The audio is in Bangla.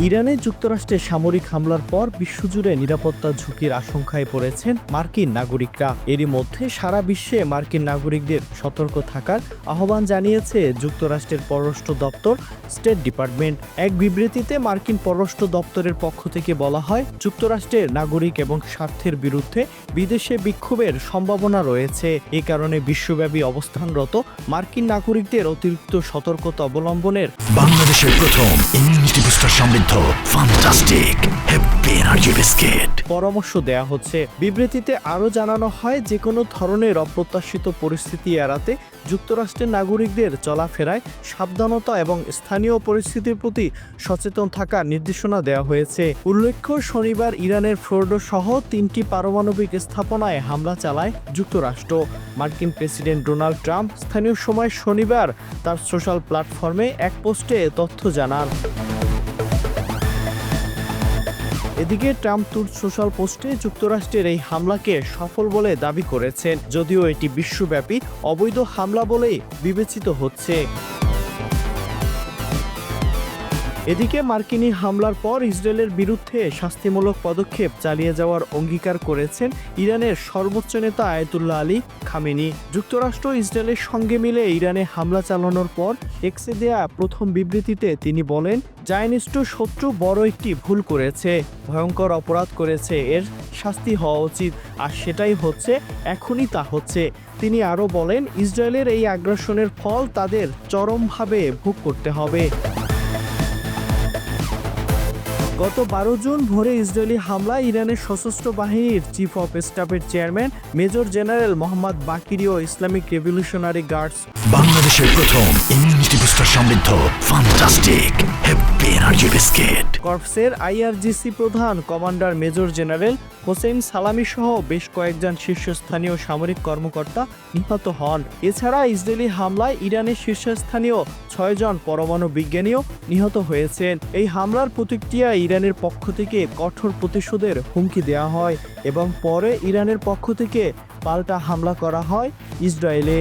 ইরানে যুক্তরাষ্ট্রের সামরিক হামলার পর বিশ্বজুড়ে নিরাপত্তা ঝুঁকির আশঙ্কায় পড়েছেন মার্কিন নাগরিকরা। এরই মধ্যে সারা বিশ্বে মার্কিন নাগরিকদের সতর্ক থাকার আহ্বান জানিয়েছে যুক্তরাষ্ট্রের পররাষ্ট্র দপ্তর, স্টেট ডিপার্টমেন্ট। এক বিবৃতিতে মার্কিন পররাষ্ট্র দপ্তরের পক্ষ থেকে বলা হয়, যুক্তরাষ্ট্রের নাগরিক এবং স্বার্থের বিরুদ্ধে বিদেশে বিক্ষোভের সম্ভাবনা রয়েছে। এ কারণে বিশ্বব্যাপী অবস্থানরত মার্কিন নাগরিকদের অতিরিক্ত সতর্কতা অবলম্বনের বাংলাদেশের প্রথম ইমিউনিটি বুস্টার সমৃদ্ধ ফ্যান্টাস্টিক হ্যাপি এনার্জি বিস্কিট পরামর্শ দেয়া হচ্ছে। বিবৃতিতে আরও জানানো হয়, যে কোনো ধরনের অপ্রত্যাশিত পরিস্থিতি এড়াতে যুক্তরাষ্ট্রের নাগরিকদের চলাফেরায় সাবধানতা এবং স্থানীয় পরিস্থিতির প্রতি সচেতন থাকার নির্দেশনা দেওয়া হয়েছে। উল্লেখ্য, শনিবার ইরানের ফোর্ডো সহ 3টি পারমাণবিক স্থাপনায় হামলা চালায় যুক্তরাষ্ট্র। মার্কিন প্রেসিডেন্ট ডোনাল্ড ট্রাম্প স্থানীয় সময় শনিবার তার সোশ্যাল প্ল্যাটফর্মে এক পোস্টে তথ্য জানান। এদিকে ট্রাম্প তার সোশ্যাল পোস্টে যুক্তরাষ্ট্রের এই হামলাকে সফল বলে দাবি করেছেন, যদিও এটি বিশ্বব্যাপী অবৈধ হামলা বলেই বিবেচিত হচ্ছে। এদিকে মার্কিন হামলার পর ইসরায়েলের বিরুদ্ধে শাস্তিমূলক পদক্ষেপ চালিয়ে যাওয়ার অঙ্গীকার করেছেন ইরানের সর্বোচ্চ নেতা আয়াতুল্লাহ আলী খামেনি। যুক্তরাষ্ট্র ইসরায়েলের সঙ্গে মিলে ইরানে হামলা চালানোর পর এক্সে দেয়া প্রথম বিবৃতিতে তিনি বলেন, জায়নিস্ট শত্রু বড় একটি ভুল করেছে, ভয়ঙ্কর অপরাধ করেছে, এর শাস্তি হওয়া উচিত, আর সেটাই হচ্ছে, এখনই তা হচ্ছে। তিনি আরও বলেন, ইসরায়েলের এই আগ্রাসনের ফল তাদের চরমভাবে ভোগ করতে হবে। গত 12 জুন ভোরে ইসরায়েলি হামলায় ইরানের সশস্ত্র বাহিনীর চিফ অফ স্টাফের chairman major general Mohammad Bagheri ও ইসলামিক রেভলিউশনারি গার্ডস বাংলাদেশের প্রথম ইমিউনিটি বুস্টার সমৃদ্ধ ফ্যান্টাস্টিক হ্যাপি এনার্জি বিস্কিট কর্পসের আইআরজিসি প্রধান commander major general Hossein Salami সহ বেশ কয়েকজন শীর্ষস্থানীয় সামরিক কর্মকর্তা নিহত হন। এছাড়া ইসরায়েলি হামলায় ইরানের শীর্ষস্থানীয় 6 জন পরমাণু বিজ্ঞানীও নিহত হয়েছেন। এই হামলার প্রতিক্রিয়া ইরানের পক্ষ থেকে কঠোর প্রতিশোধের হুমকি দেওয়া হয় এবং পরে ইরানের পক্ষ থেকে পাল্টা হামলা করা হয় ইসরায়েলে।